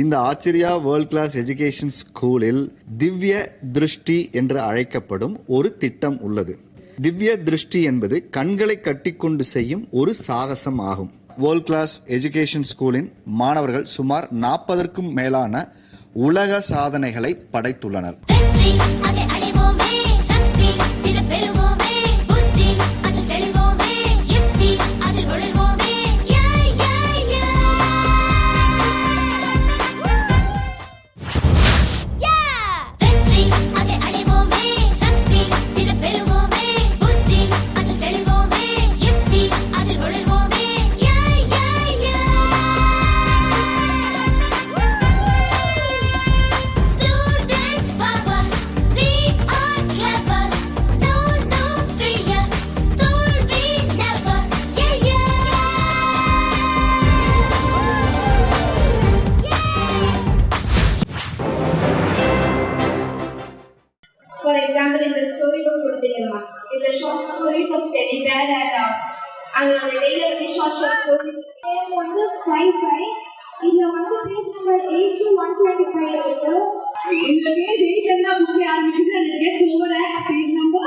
இந்த Acharya world class education ஸ்கூலில் திவ்ய திருஷ்டி என்று அழைக்கப்படும் ஒரு திட்டம் உள்ளது. திவ்ய திருஷ்டி என்பது கண்களை கட்டிக்கொண்டு செய்யும் ஒரு சாகசம் ஆகும். வேர்ல்ட் கிளாஸ் எஜுகேஷன் ஸ்கூலின் மாணவர்கள் சுமார் 40க்கும் மேலான உலக சாதனைகளை படைத்துள்ளனர். For example, in the storybook கொடுத்திருக்கமா இந்த short stories of Teddy Bear and அதோட daily short stories வந்து 55 இதுல வந்து பேஜ் நம்பர் 8 to 125 இருக்கு. இந்த பேஜ் 8 என்ன புக் ஆரம்பிக்குது and it gets over at page number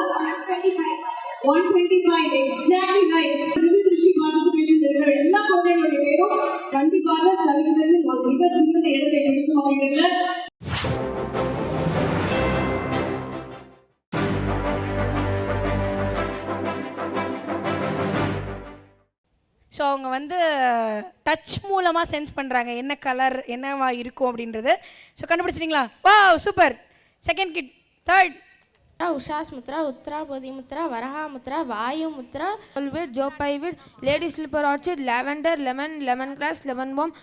125 exactly right. Trichy participation இருக்கிற எல்லா குழந்தைகளுடைய பேரும் கண்டிப்பாக சரிவிதத்தில் ஒரு மிக சிறந்த இடத்தை பிடிக்கும் அப்படிங்கிறதுல ஸோ அவங்க வந்து டச் மூலமாக சென்ஸ் பண்ணுறாங்க என்ன கலர் என்னவா இருக்கும் அப்படின்றது. ஸோ கண்டுபிடிச்சிட்டிங்களா? Wow super. Second kid, third. Ushas mudra, Uttara Bodhi mudra, Varaha mudra, Vayu mudra, சொல்விட், ஜோபைவிட், lady slipper orchid, lavender, lemon, lemon glass, lemon balm.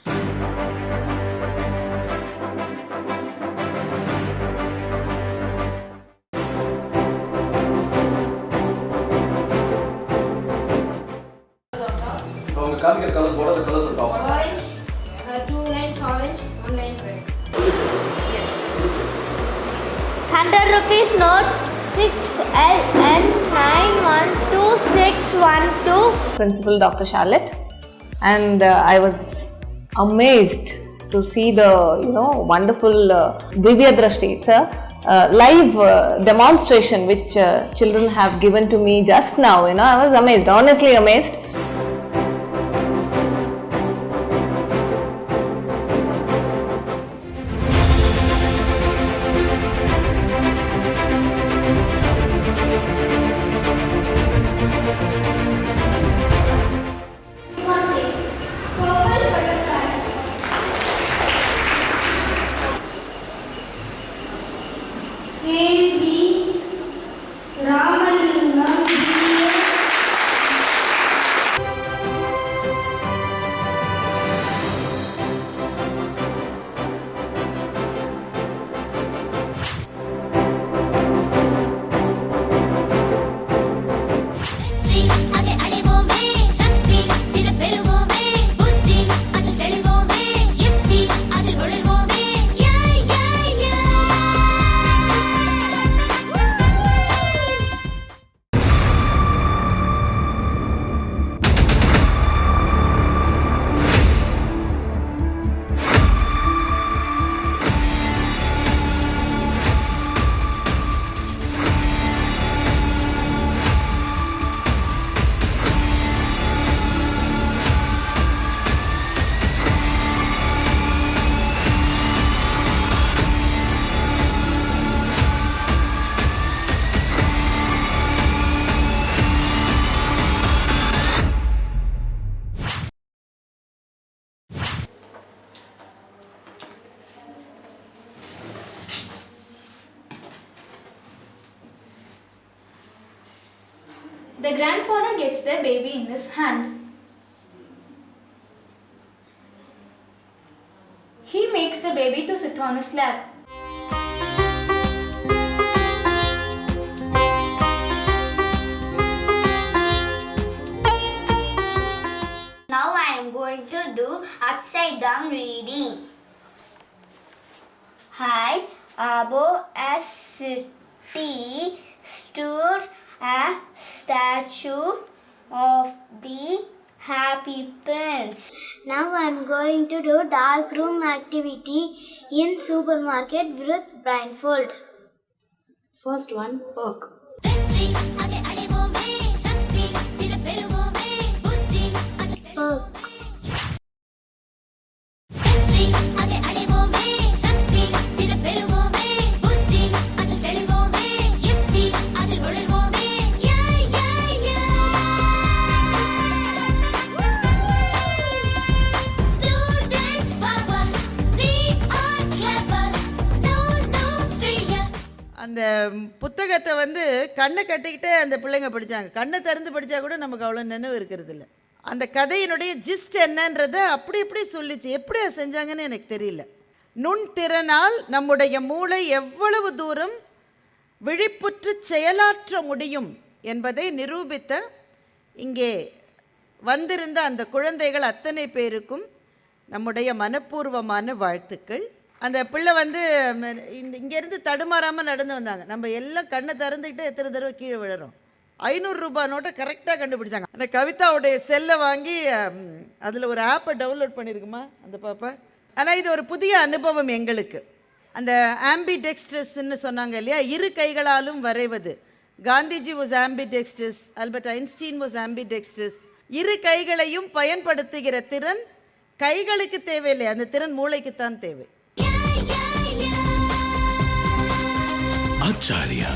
காமிக்கிற colours, what are the colors of top? Orange, 2 lines orange, 1 line red. yes 100 rupees note 6LN912612. Principal Dr. Charlotte, and I was amazed to see the wonderful Divya Drashti. It's a live demonstration which children have given to me just now. I was amazed, honestly amazed. The grandfather gets the baby in his hand. He makes the baby to sit on his lap. Now I am going to do upside down reading. High above a city stood a statue of the Happy Prince. Now I'm going to do dark room activity in supermarket with blindfold. First one, perk. Perk. அந்த புத்தகத்தை வந்து கண்ணை கட்டிக்கிட்டே அந்த பிள்ளைங்க படித்தாங்க. கண்ணை திறந்து படித்தா கூட நமக்கு அவ்வளோ நினைவு இருக்கிறது இல்லை. அந்த கதையினுடைய ஜிஸ்ட் என்னன்றதை அப்படி இப்படி சொல்லிச்சு. எப்படி அதை செஞ்சாங்கன்னு எனக்கு தெரியல. நுண்திறனால் நம்முடைய மூளை எவ்வளவு தூரம் விழிப்புற்று செயலாற்ற முடியும் என்பதை நிரூபித்த இங்கே வந்திருந்த அந்த குழந்தைகள் அத்தனை பேருக்கும் நம்முடைய மனப்பூர்வமான வாழ்த்துக்கள். அந்த பிள்ளை வந்து இங்கேருந்து தடுமாறாமல் நடந்து வந்தாங்க. நம்ம எல்லாம் கண்ணை திறந்துக்கிட்டு எத்தனை தடவை கீழே விழுறோம். 500 ரூபாய் நோட்டை கரெக்டாக கண்டுபிடிச்சாங்க. அந்த கவிதாவுடைய செல்லை வாங்கி அதில் ஒரு ஆப்பை டவுன்லோட் பண்ணியிருக்குமா அந்த பாப்பா. ஆனால் இது ஒரு புதிய அனுபவம் எங்களுக்கு. அந்த ஆம்பிடெக்ஸ்ட்ரஸ்ன்னு சொன்னாங்க இல்லையா, இரு கைகளாலும் வரைவது. Gandhiji was ambidextrous, Albert Einstein was ambidextrous. இரு கைகளையும் பயன்படுத்துகிற திறன் கைகளுக்கு தேவையில்லை, அந்த திறன் மூளைக்குத்தான் தேவை. ஆச்சாரியா,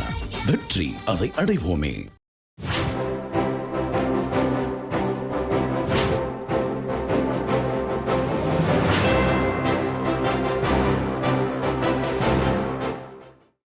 வெற்றி அதை அடைவோமே.